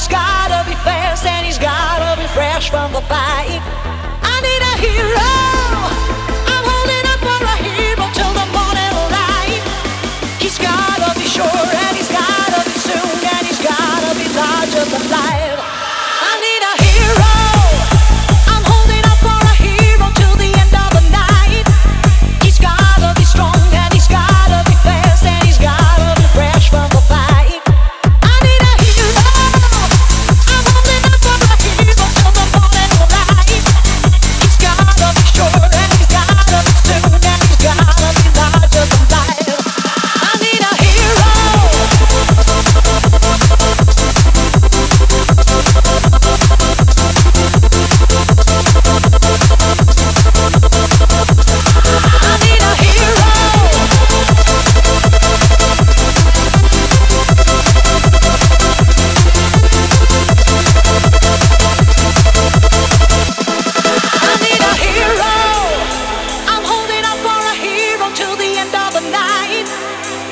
he's gotta be fast, and he's gotta be fresh from the fight. I need a hero. I'm holding up for a hero till the morning light. He's gotta be sure, and he's gotta be soon, and he's gotta be larger than life. I need a hero. I'm holding up for a hero till the end of the night. He's gotta be strong, and he's gotta be fast, and he's gotta be fresh from the fight. I need a hero. I'm holding up for a hero till the morning light. He's gotta be sure, and he's gotta be soon, and he's gotta be larger than life. I need a hero.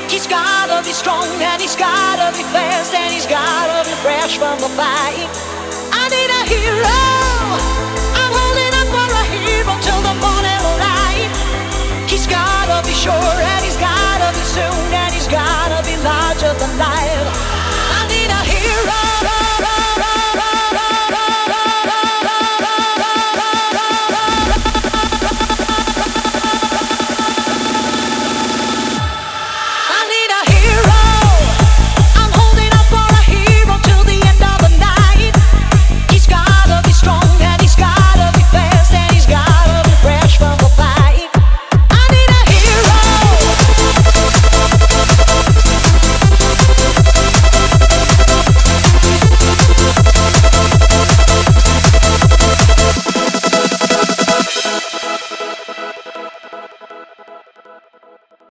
He's gotta be strong, and he's gotta be fast, and he's gotta be fresh from the fight. I need a hero.